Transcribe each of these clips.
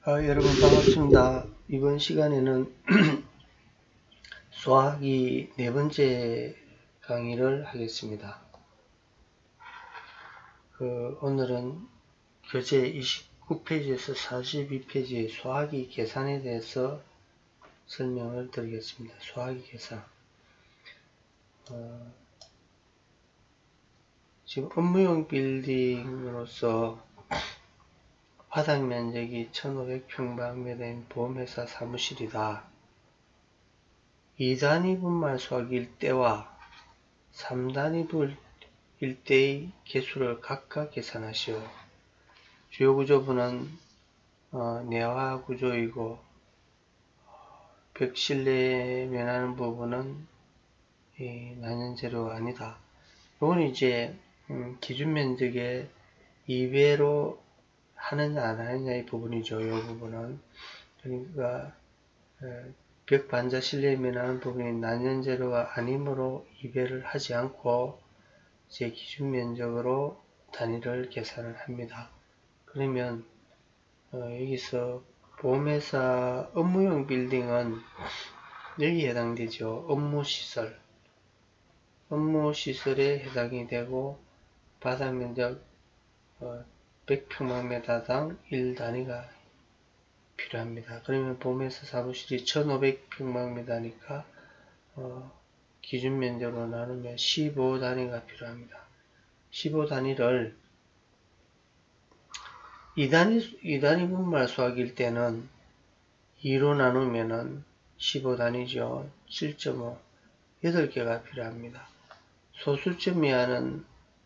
여러분 반갑습니다. 이번 시간에는 수학이 네 번째 강의를 하겠습니다. 오늘은 교재 29페이지에서 42페이지의 수학이 계산에 대해서 설명을 드리겠습니다. 수학이 계산. 지금 업무용 빌딩으로서 바닥 면적이 1500평방미터인 보험회사 사무실이다. 2단위 분말 수학일 때와 3단위 분일 때의 개수를 각각 계산하시오. 주요 구조부는 내화 구조이고 벽 실내에 면하는 부분은 난연재료가 아니다. 이건 이제 기준 면적의 2배로 하느냐 안 하느냐의 부분이죠. 이 부분은 그러니까 벽 반자 실내에 면하는 부분이 난연재료가 아니므로 2배를 하지 않고 제 기준 면적으로 단위를 계산을 합니다. 그러면 여기서 보험회사 업무용 빌딩은 여기에 해당되죠. 업무시설에 해당이 되고 바닥 면적 100평방미터당 1단위가 필요합니다. 그러면 보험회사 사무실이 1500평방미터니까 기준 면적으로 나누면 15단위가 필요합니다. 15단위를 2단위 분말 수학일 때는 2로 나누면은 15단위죠. 7.5, 8개가 필요합니다. 소수점 이하는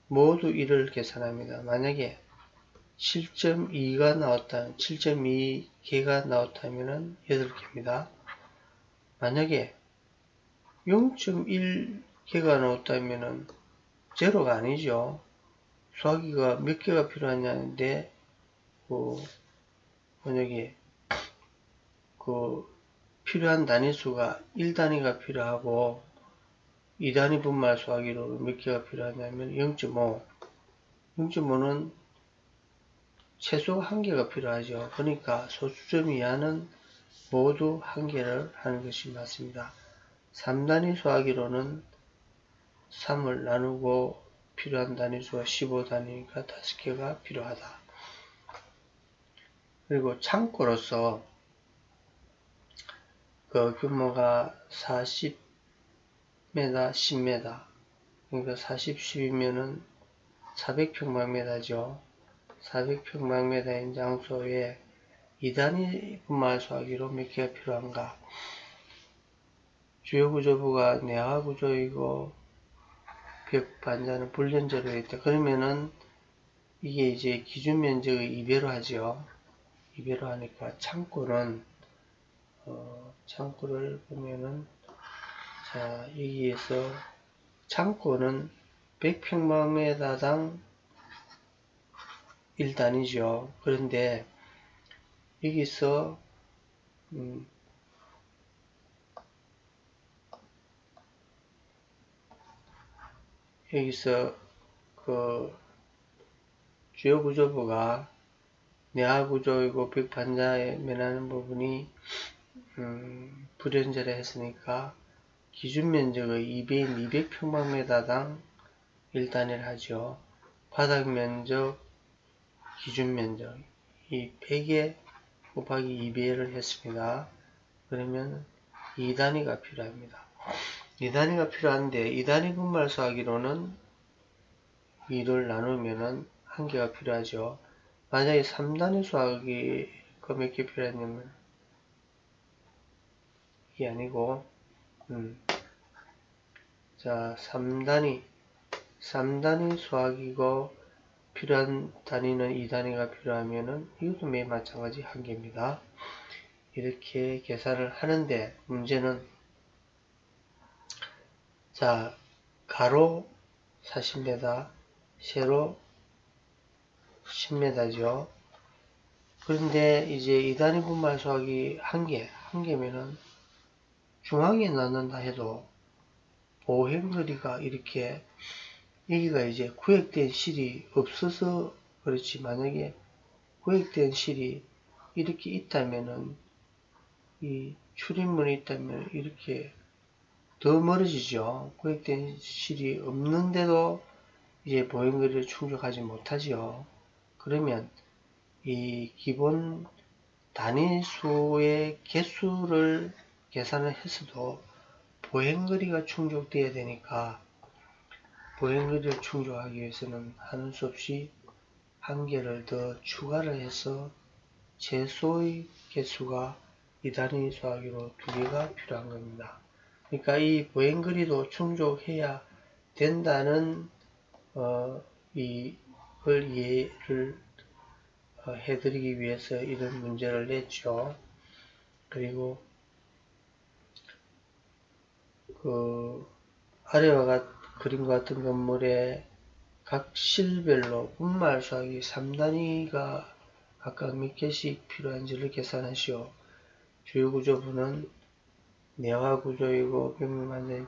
모두 1을 계산합니다. 만약에 7.2개가 나왔다면은 8개입니다. 만약에 0.1개가 나왔다면은 제로가 아니죠. 수학이가 몇 개가 필요하냐는데 만약에 필요한 단위수가 1단위가 필요하고 2단위 분말 수학이로 몇 개가 필요하냐면 0.5. 0.5는 최소 1개가 필요하죠. 그러니까 소수점 이하는 모두 1개를 하는 것이 맞습니다. 3단위 수학이로는 3을 나누고 필요한 단위수가 15단위니까 5개가 필요하다. 그리고 창고로서 규모가 40m, 10m, 그러니까 40, 10이면은 400평방미터죠. 400평방미터인 장소에 2단위 분말 수학이로 몇 개가 필요한가? 주요 구조부가 내화 구조이고 벽 반자는 불연재로 있다. 그러면은 이게 이제 기준 면적을 2배로 하죠. 2배로 하니까 창고는 창고를 보면은 자 여기에서 창고는 100평방미터당 1단위죠. 그런데 여기서 주요 구조부가 내화 구조이고 벽 반자에 면하는 부분이 불연재라 했으니까 기준 면적의 2배인 200평방미터당 1단위를 하죠. 바닥 면적, 기준 면적 이 100에 곱하기 2배를 했습니다. 그러면 2단위가 필요합니다. 2단위가 필요한데 2단위 분말 수학이로는 2를 나누면은 1개가 필요하죠. 만약에 3단위 수학이 몇 개 필요하냐면 이게 아니고 자 3단위 수학이고 필요한 단위는 2단위가 필요하면은 이것도 매일 마찬가지 1개입니다. 이렇게 계산을 하는데 문제는 자 가로 40m, 세로 10m죠. 그런데 이제 2단위 분말 수학이 1개면은 중앙에 넣는다 해도 보행거리가 이렇게 여기가 이제 구획된 실이 없어서 그렇지 만약에 구획된 실이 이렇게 있다면은, 이 출입문이 있다면 이렇게 더 멀어지죠. 구획된 실이 없는데도 이제 보행거리를 충족하지 못하지요. 그러면 이 기본 단위수의 개수를 계산을 했어도 보행거리가 충족돼야 되니까, 보행거리를 충족하기 위해서는 하는 수 없이 한 개를 더 추가를 해서 최소의 개수가 이 단위 수하기로 2개가 필요한 겁니다. 그러니까 이 보행거리도 충족해야 된다는 이걸 이해를 해드리기 위해서 이런 문제를 냈죠. 그리고 그 아래와 그림과 같은 건물의 각 실별로 분말 수하기 3단위가 각각 몇 개씩 필요한지를 계산하시오. 주요구조부는 내화구조이고 벽면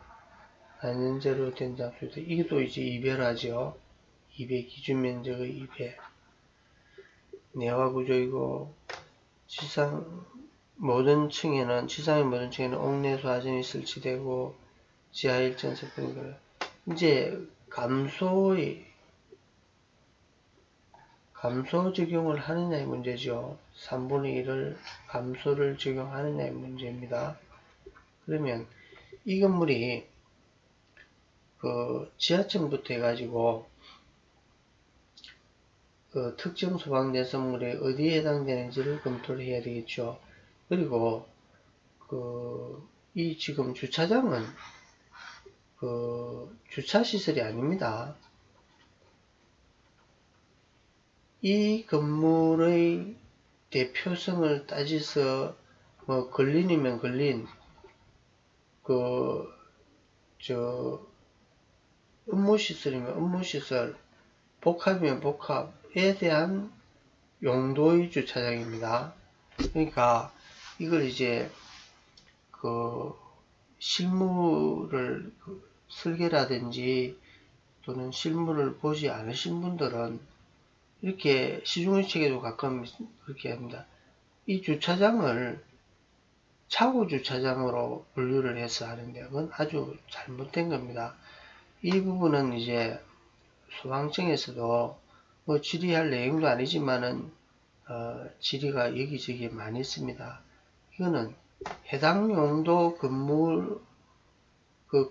안전제로 된 장소이다. 이것도 이제 이별하죠. 2배 기준면적의 2배. 내화구조이고 지상 모든 층에는 지상의 모든 층에는 옥내수 하전이 설치되고 지하 1.4평 이제 감소 적용을 하느냐의 문제죠. 3분의 1을 감소를 적용하느냐의 문제입니다. 그러면 이 건물이 그 지하층부터 해가지고 그 특정 소방대선물에 어디에 해당되는지를 검토를 해야 되겠죠. 그리고 이 지금 주차장은 주차시설이 아닙니다. 이 건물의 대표성을 따져서 뭐 근린이면 근린, 업무시설이면 업무시설, 복합이면 복합에 대한 용도의 주차장입니다. 그러니까 이걸 이제 실무를 설계라든지 또는 실무를 보지 않으신 분들은 이렇게 시중의책에도 가끔 그렇게 합니다. 이 주차장을 차고 주차장으로 분류를 해서 하는데 그건 아주 잘못된 겁니다. 이 부분은 이제 소방청에서도 뭐 질의할 내용도 아니지만은 질의가 여기저기 많이 있습니다. 이거는 해당 용도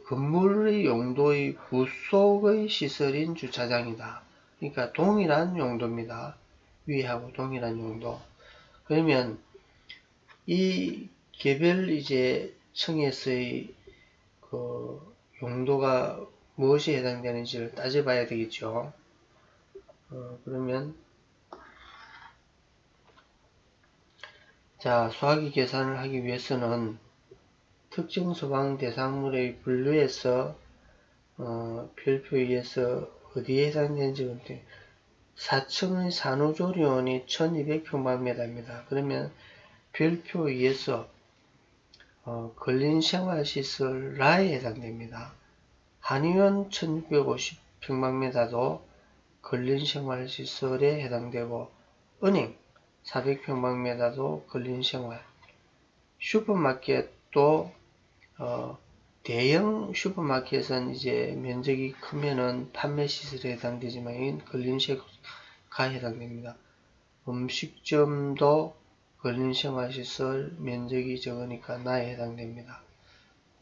건물의 용도의 부속의 시설인 주차장이다. 그러니까 동일한 용도입니다. 위하고 동일한 용도. 그러면 이 개별 이제 층에서의 용도가 무엇이 해당되는지를 따져봐야 되겠죠. 그러면 자, 수학이 계산을 하기 위해서는 특정 소방 대상물의 분류에서 별표에 의해서 어디에 해당되는지 4층의 산후조리원이 1200평방미터입니다. 그러면 별표에 의해서 근린생활시설 라에 해당됩니다. 한의원 1650평방미터도 근린생활시설에 해당되고 은행 400평방미터도 근린생활 슈퍼마켓도 대형 슈퍼마켓은 이제 면적이 크면은 판매시설에 해당되지만 이건 근린생활에 해당됩니다. 음식점도 근린생활시설 면적이 적으니까 나에 해당됩니다.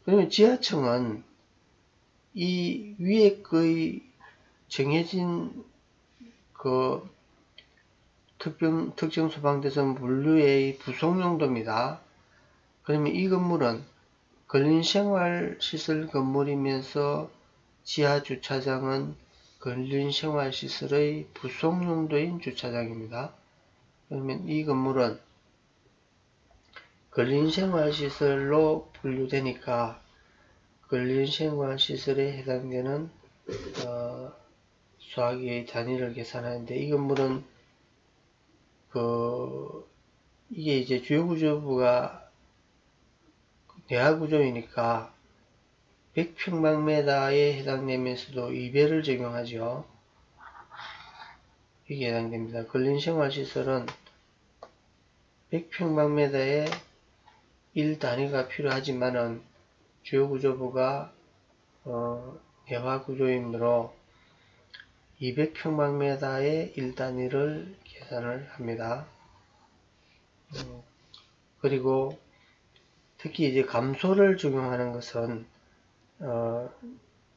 그러면 지하층은 이 위에 거의 정해진 특정 소방대선 분류의 부속용도입니다. 그러면 이 건물은 근린생활시설 건물이면서 지하 주차장은 근린생활시설의 부속용도인 주차장입니다. 그러면 이 건물은 근린생활시설로 분류되니까 근린생활시설에 해당되는 수학의 단위를 계산하는데 이 건물은 이게 이제 주요구조부가 내화구조이니까 100평방미터에 해당되면서도 2배를 적용하죠. 이게 해당됩니다. 근린생활시설은 100평방미터의 1단위가 필요하지만은 주요 구조부가 내화 구조이므로 200평방미터의 1단위를 계산을 합니다. 그리고 특히 이제 감소를 적용하는 것은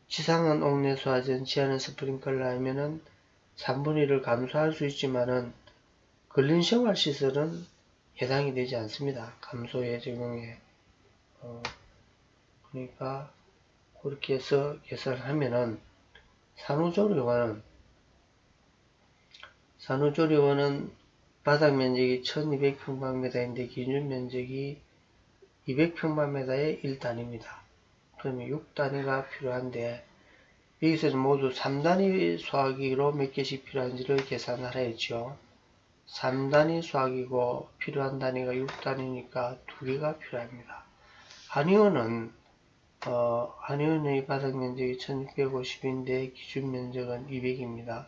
지상은 옥내수화전, 지하는 스프링클러 하면은 3분의 1을 감소할 수 있지만은 근린생활시설은 해당이 되지 않습니다. 감소의 적용에. 그러니까 그렇게 해서 계산을 하면은 산후조리원은 바닥 면적이 1200평방미터인데 기준 면적이 200평방미터의 1단위입니다. 그러면 6단위가 필요한데 여기서는 모두 3단위 수화기로 몇 개씩 필요한지를 계산하라 했죠. 3단위 수화기고 필요한 단위가 6단위니까 2개가 필요합니다. 한의원은 한의원의 바닥 면적이 1650인데 기준 면적은 200입니다.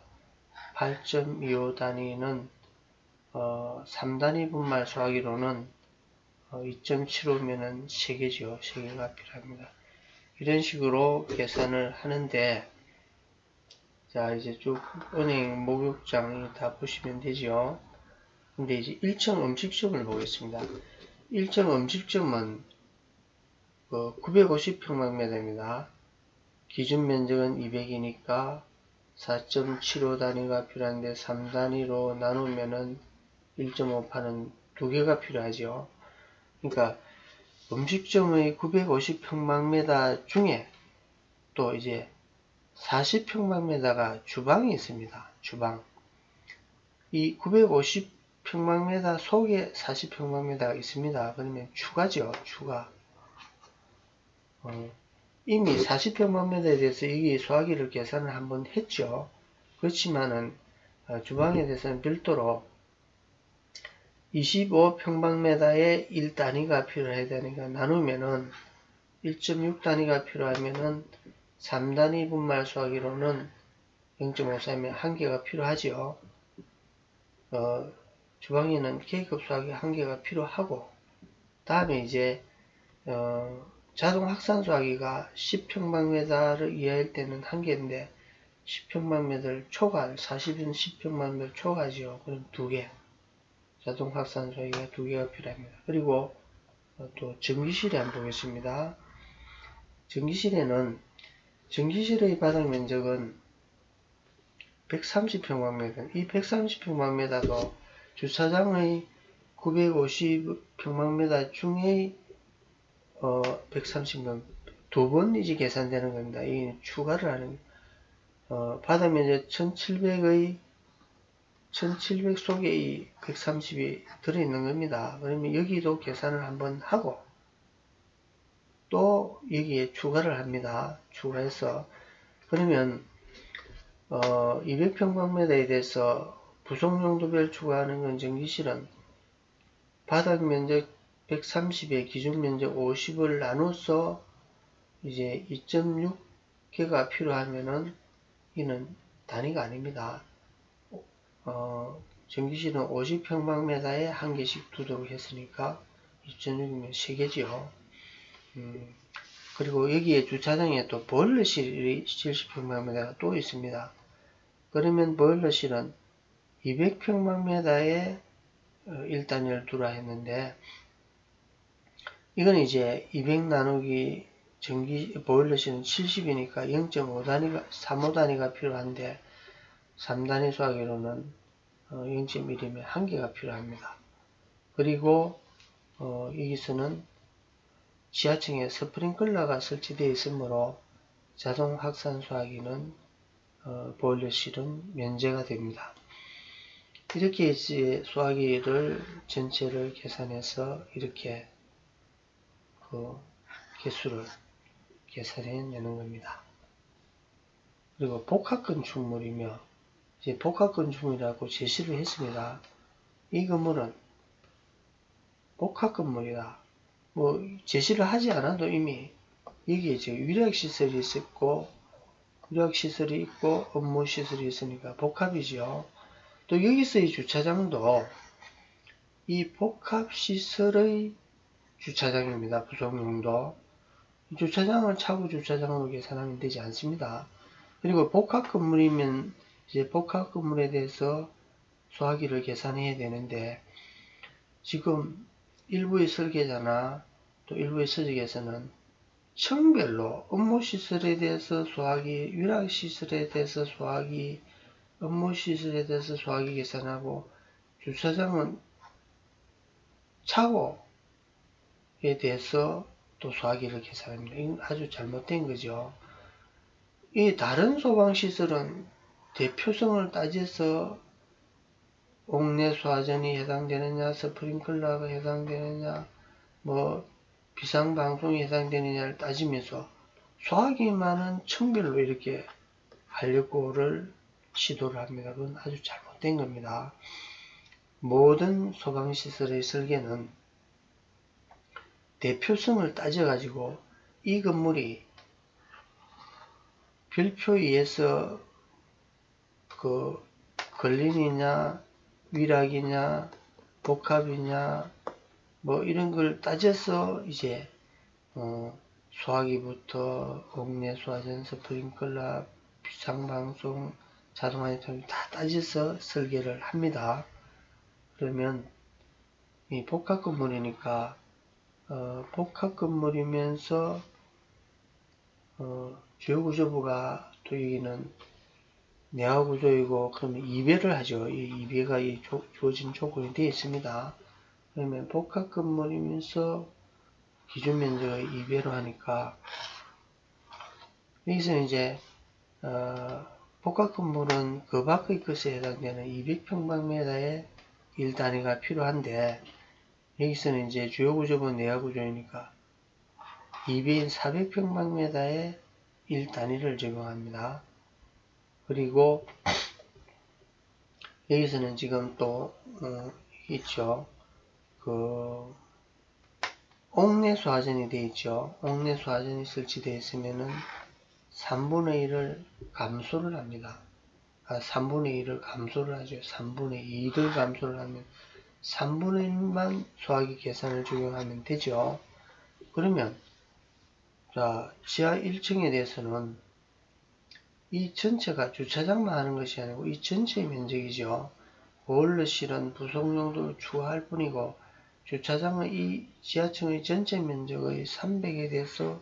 8.25 단위는 3단위 분말 수화기로는 2.75면은 3개죠. 3개가 필요합니다. 이런 식으로 계산을 하는데, 자, 이제 쭉 은행 목욕장이 다 보시면 되죠. 근데 이제 1층 음식점을 보겠습니다. 1층 음식점은 950평방미터입니다. 기준 면적은 200이니까 4.75 단위가 필요한데 3단위로 나누면은 1.58은 2개가 필요하죠. 그러니까 음식점의 950평방미터 중에 또 이제 40평방미터가 주방이 있습니다. 주방. 이 950평방미터 속에 40평방미터가 있습니다. 그러면 추가죠. 추가. 이미 40평방미터에 대해서 이게 수화기를 계산을 한번 했죠. 그렇지만은 주방에 대해서는 별도로 25평방미터의 1단위가 필요해야 되니까 나누면은 1.6단위가 필요하면은 3단위 분말 수화기로는 0.53면 1개가 필요하죠. 주방에는 K급 수화기 1개가 필요하고, 다음에 이제 자동 확산 수화기가 10평방미터를 이하일 때는 1개인데 10평방미터를 초과할 40인 10평방미터 초과지요. 그럼 2개. 자동 확산 수화기가 2개가 필요합니다. 그리고 또 전기실에 한번 보겠습니다. 전기실의 바닥 면적은 130평방미터. 이 130평방미터도 주차장의 950평방미터 중에 130평 두 번이지 계산되는 겁니다. 이 추가를 하는 바닥 면적 1700 속에 이 130이 들어있는 겁니다. 그러면 여기도 계산을 한번 하고 또 여기에 추가를 합니다. 추가해서 그러면 200평방미터에 대해서 부속용도별 추가하는 건 전기실은 바닥 면적 130에 기준 면적 50을 나눠서 이제 2.6개가 필요하면은 이는 단위가 아닙니다. 전기실은 50평방미터에 1개씩 두도록 했으니까 2.6이면 3개지요. 그리고 여기에 주차장에 또 보일러실이 70평방미터가 또 있습니다. 그러면 보일러실은 200평방미터에 1단위를 두라 했는데 이건 이제 200 나누기 보일러실은 70이니까 0.5단위가 35단위가 필요한데 3단위 수화기로는 0.1이면 1개가 필요합니다. 그리고 여기서는 지하층에 스프링클러가 설치되어 있으므로 자동 확산 수화기는 보일러실은 면제가 됩니다. 이렇게 이제 수화기를 전체를 계산해서 이렇게 개수를 계산해 내는 겁니다. 그리고 복합건축물이며 이제 복합건축물이라고 제시를 했습니다. 이 건물은 복합건물이다. 뭐 제시를 하지 않아도 이미 여기에 이제 위락시설이 있고 위락시설이 있고 업무시설이 있으니까 복합이죠. 또 여기서의 주차장도 이 복합시설의 주차장입니다. 부속용도. 주차장을 차고 주차장으로 계산하면 되지 않습니다. 그리고 복합 건물이면 이제 복합 건물에 대해서 소화기를 계산해야 되는데, 지금 일부의 설계자나 또 일부의 서적에서는 층별로 업무시설에 대해서 소화기, 위락시설에 대해서 소화기, 업무시설에 대해서 소화기 계산하고, 주차장은 차고에 대해서 또 소화기를 계산합니다. 이건 아주 잘못된 거죠. 이 다른 소방시설은 대표성을 따져서 옥내 소화전이 해당되느냐, 스프링클러가 해당되느냐, 뭐 비상방송이 해당되느냐를 따지면서 소화기만은 층별로 이렇게 하려고를 시도를 합니다. 그건 아주 잘못된 겁니다. 모든 소방시설의 설계는 대표성을 따져가지고 이 건물이 별표에 의해서 그 걸린이냐, 위락이냐, 복합이냐, 뭐 이런 걸 따져서 이제 소화기부터 옥내 소화전, 스프링클러, 비상방송, 자동화이팅 다 따져서 설계를 합니다. 그러면 이 복합 건물이니까 복합 건물이면서 주요 구조부가 또 여기는 내화 구조이고, 그러면 이배를 하죠. 이 이배가 주어진 조건이 되어 있습니다. 그러면 복합 건물이면서 기준 면적을 이배로 하니까, 여기서는 이제 복합 건물은 그 밖의 것에 해당되는 200평방미터의 1단위가 필요한데, 여기서는 이제 주요 구조부 내화 구조이니까 2배인 400평방미터의 1단위를 적용합니다. 그리고 여기서는 지금 또 있죠. 그 옥내 소화전이 되어 있죠. 옥내 소화전이 설치되어 있으면은 3분의 1을 감소를 합니다. 3분의 1을 감소를 하죠. 3분의 2를 감소를 하면 3분의 1만 소화기 계산을 적용하면 되죠. 그러면 자, 지하 1층에 대해서는 이 전체가 주차장만 하는 것이 아니고 이 전체의 면적이죠. 보일러실은 부속용도를 추가할 뿐이고, 주차장은 이 지하층의 전체 면적의 300에 대해서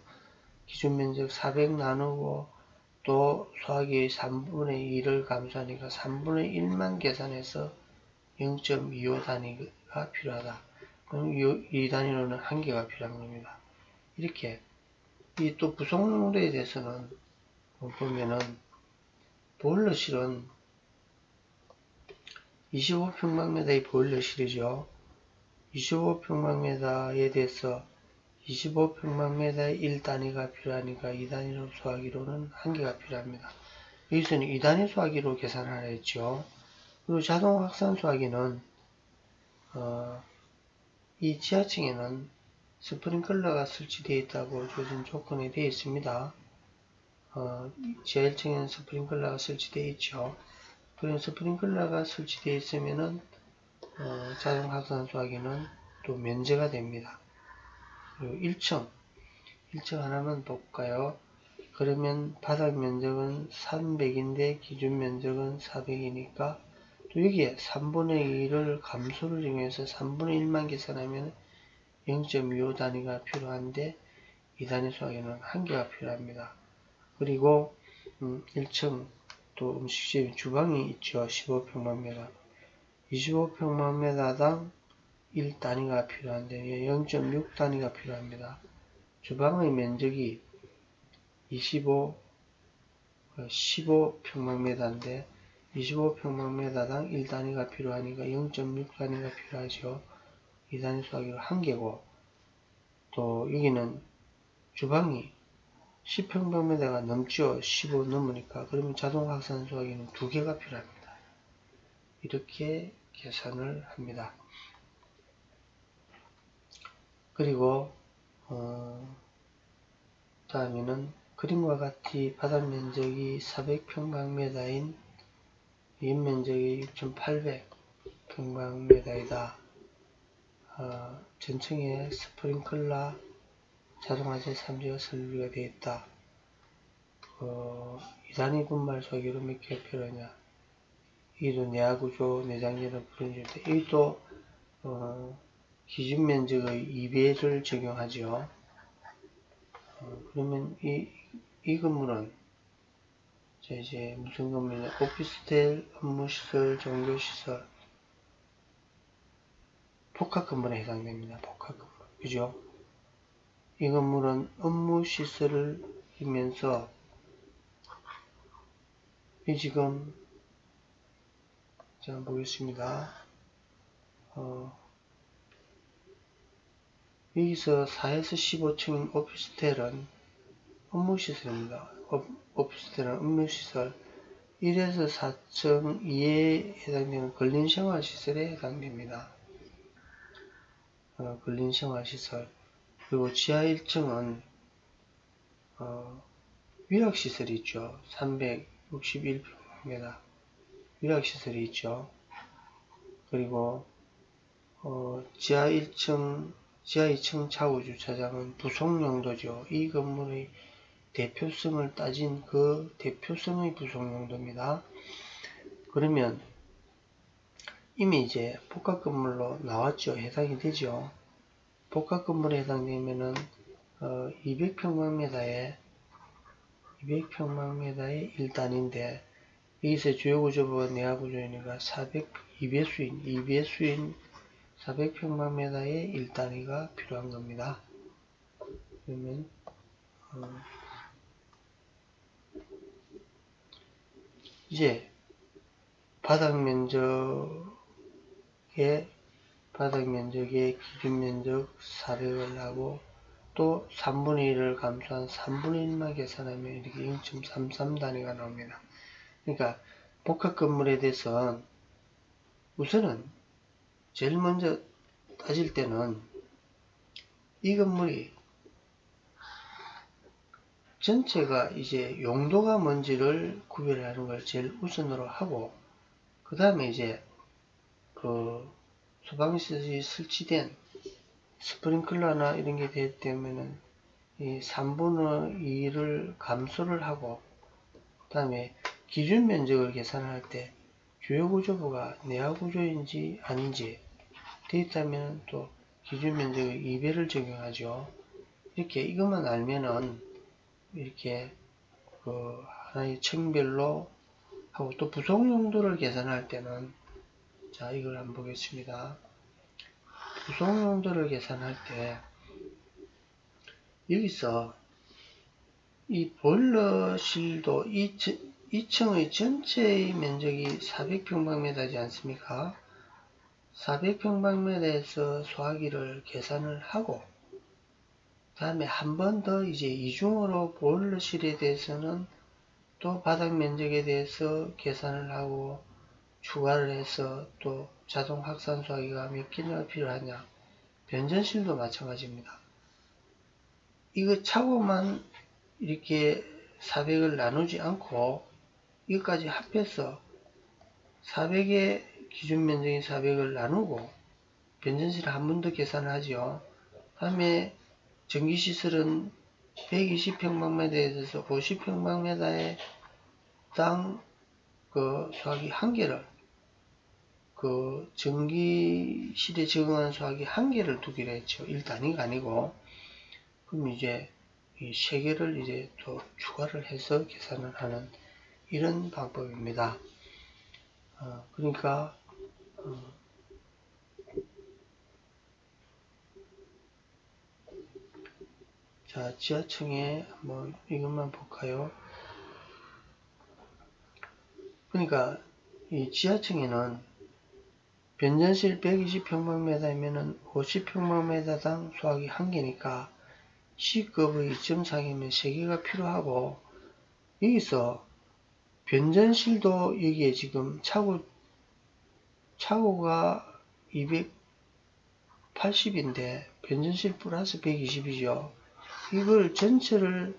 기준 면적 400 나누고, 또 소화기의 3분의 2를 감소하니까 3분의 1만 계산해서 0.25 단위가 필요하다. 그럼 이 단위로는 1개가 필요한 겁니다. 이렇게 이 또 부속용도에 대해서는 보면은 보일러실은 25평방미터의 보일러실이죠. 25평방미터에 대해서 25평방미터의 1단위가 필요하니까 2단위로 소화기로는 1개가 필요합니다. 여기서는 2단위 소화기로 계산하라 했죠. 그리고 자동 확산 소화기는 이 지하층에는 스프링클러가 설치되어 있다고 주어진 조건이 되어 있습니다. 지하 1층에는 스프링클러가 설치되어 있죠. 그런 스프링클러가 설치되어 있으면은 자동 확산 소화기는 또 면제가 됩니다. 그리고 1층 하나만 볼까요? 그러면 바닥 면적은 300인데 기준 면적은 400이니까 또 여기에 3분의 1을 감소를 이용해서 3분의 1만 계산하면 0.25 단위가 필요한데 2단위 소화기는 1개가 필요합니다. 그리고 1층 또 음식실 주방이 있죠. 15평방미터 25평방미터당 1단위가 필요한데 0.6 단위가 필요합니다. 주방의 면적이 15평방미터인데 25평방미터당 1단위가 필요하니까 0.6 단위가 필요하죠. 2단위 소화기로 1개고, 또 여기는 주방이 10평방미터가 넘죠. 15 넘으니까. 그러면 자동 확산 소화기는 2개가 필요합니다. 이렇게 계산을 합니다. 그리고 다음에는 그림과 같이 바닥 면적이 400평방미터인 연면적이 6,800평방미터이다. 전층에 스프링클러 자동화재 3지가 설비가 되어 있다. 2단위 분말 소화기로 몇 개 필요하냐. 이도 내화구조 내장재는 불응지인데 이도 기준 면적의 2배를 적용하죠. 그러면 이 건물은 이제 무슨 건물이냐. 오피스텔, 업무시설, 종교시설, 복합 건물에 해당됩니다. 복합 건물. 그죠? 이 건물은 업무시설을 이면서 이 지금 자 보겠습니다. 여기서 4에서 15층인 오피스텔은 업무시설입니다. 오피스텔은 업무시설 1에서 4층 이에 해당되는 근린생활시설에 해당됩니다. 근린생활시설. 그리고 지하 1층은 위락시설이 있죠. 361평방미터 위락시설이 있죠. 그리고 지하 1층, 지하 2층 차후 주차장은 부속용도죠. 이 건물의 대표성을 따진 그 대표성의 부속용도입니다. 그러면 이미 이제 복합건물로 나왔죠. 해당이 되죠. 복합건물에 해당되면은 200평방미터에 1단인데 여기서 주요구조부가 내화구조이니까 2배수인 400평방미터에 1단위가 필요한 겁니다. 그러면 이제 바닥 면적의 기준 면적 400을 하고 또 3분의 1을 감소한 3분의 1만 계산하면 이렇게 0.33단위가 나옵니다. 그러니까 복합 건물에 대해서 우선은 제일 먼저 따질 때는 이 건물이 전체가 이제 용도가 뭔지를 구별하는 걸 제일 우선으로 하고 그 다음에 이제 그 소방시설이 설치된 스프링클러나 이런 게 되면은 이 3분의 2를 감소를 하고 그 다음에 기준 면적을 계산할 때 주요구조부가 내화구조인지 아닌지 되어 있다면 또 기준 면적의 2배를 적용하죠. 이렇게 이것만 알면은 이렇게 그 하나의 층별로 하고 또 부속 용도를 계산할 때는 자 이걸 한번 보겠습니다. 부속 용도를 계산할 때 여기서 이 보일러실도 2층의 전체의 면적이 400평방미터지 않습니까? 400평방미터에서 소화기를 계산을 하고 그 다음에 한 번 더 이제 이중으로 보일러실에 대해서는 또 바닥 면적에 대해서 계산을 하고 추가를 해서 또 자동 확산 소화기가 몇 개나 필요하냐. 변전실도 마찬가지입니다. 이거 차고만 이렇게 400을 나누지 않고 이것까지 합해서 400의 기준 면적인 400을 나누고 변전실을 한 번 더 계산을 하죠. 다음에 전기시설은 120평방미터에서 50평방미터에 당 그 소화기 한 개를 그 전기실에 적응하는 소화기 한 개를 두기로 했죠. 1단위가 아니고 그럼 이제 이 세 개를 이제 또 추가를 해서 계산을 하는 이런 방법입니다. 그러니까 자 지하층에 한번 이것만 볼까요? 그러니까 이 지하층에는 변전실 120평방미터이면은 50평방미터당 소화기 한 개니까 C급의 2.4개면 3개가 필요하고 여기서 변전실도 여기에 지금 차고가 280인데 변전실 플러스 120이죠. 이걸 전체를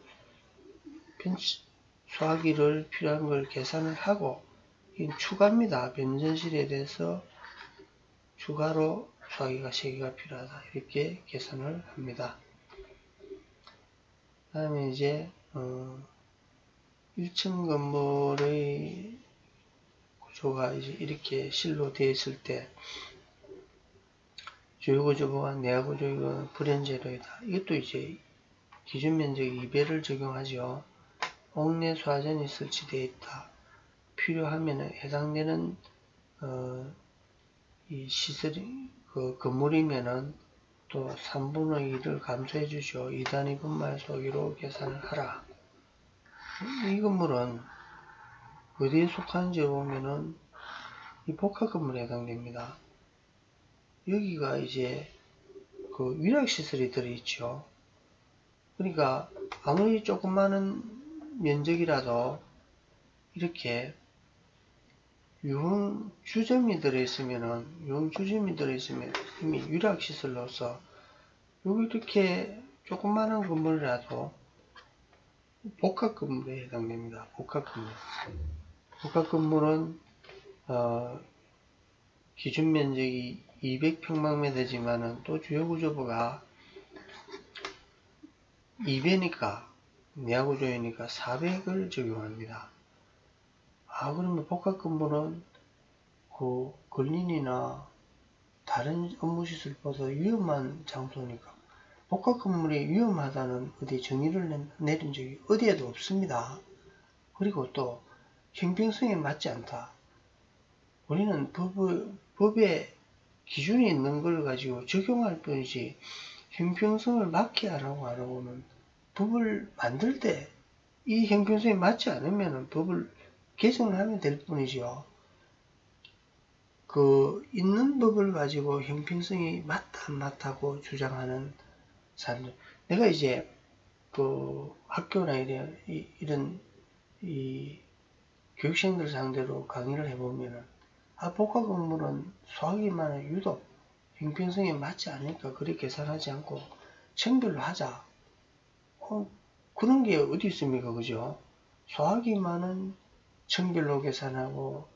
소화기를 필요한 걸 계산을 하고 이건 추가입니다. 변전실에 대해서 추가로 수화기가 3개가 필요하다. 이렇게 계산을 합니다. 그 다음에 이제 1층 건물의 구조가 이제 이렇게 실로 되어 있을 때 주요구조보가 내화구조이건 불연제로이다. 이것도 이제 기준 면적 2배를 적용하죠. 옥내 수화전이 설치되어 있다. 필요하면 해당되는 이 시설이 건물이면은 또 3분의 2를 감소해 주죠. 2단위 분말 소기로 계산을 하라. 이 건물은 어디에 속하는지 보면은 이 복합 건물에 해당됩니다. 여기가 이제 그 위락시설이 들어있죠. 그러니까 아무리 조그마한 면적이라도 이렇게 유흥주점이 들어있으면 이미 위락시설로서 여기 이렇게 조그마한 건물이라도 복합건물에 해당됩니다. 복합건물. 복합건물은 기준 면적이 200평방미터지만은 또 주요구조부가 2배니까 내화구조이니까 400을 적용합니다. 그러면 복합건물은 그 근린이나 다른 업무시설보다 위험한 장소니까 복합건물이 위험하다는 어디 정의를 내린 적이 어디에도 없습니다. 그리고 또 형평성에 맞지 않다. 우리는 법에 기준이 있는 걸 가지고 적용할 뿐이지 형평성을 맞게 하라고 안 하고는 법을 만들 때 이 형평성에 맞지 않으면 법을 개정하면 될 뿐이죠. 있는 법을 가지고 형평성이 맞다 안 맞다고 주장하는 사람들. 내가 이제 학교나 이런 교육생들 상대로 강의를 해보면은 복합 건물은 수학이만은 유독 형평성에 맞지 않으니까 그렇게 계산하지 않고 층별로 하자. 그런 게 어디 있습니까? 그죠? 수학이만은 층별로 계산하고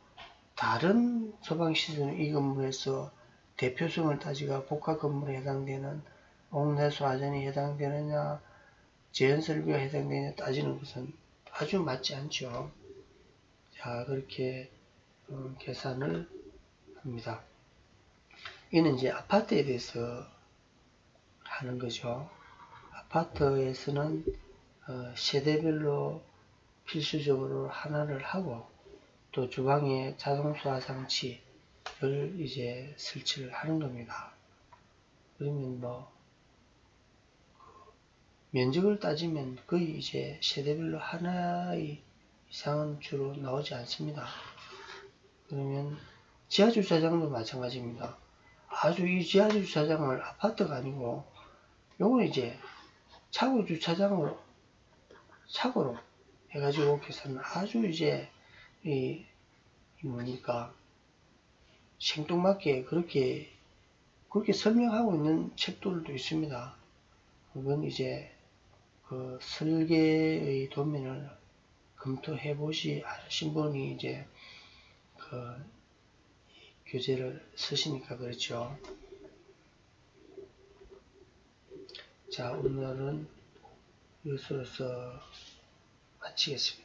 다른 소방시설은 이 건물에서 대표성을 따지가 복합 건물에 해당되는 옥내수화전이 해당되느냐 재현설비가 해당되느냐 따지는 것은 아주 맞지 않죠. 자, 그렇게 계산을 합니다. 이는 이제 아파트에 대해서 하는 거죠. 아파트에서는 세대별로 필수적으로 하나를 하고 또 주방에 자동수화 장치를 이제 설치를 하는 겁니다. 그러면 면적을 따지면 거의 이제 세대별로 하나의 이상은 주로 나오지 않습니다. 그러면 지하주차장도 마찬가지입니다. 아주 이 지하주차장을 아파트가 아니고 요건 이제 차고주차장으로 차고로 해가지고 계산은 아주 이제 뭡니까 생뚱맞게 그렇게 설명하고 있는 책들도 있습니다. 그건 이제 설계의 도면을 검토해 보신 분이 이제 교재를 쓰시니까 그렇죠. 자, 오늘은 이것으로서 마치겠습니다.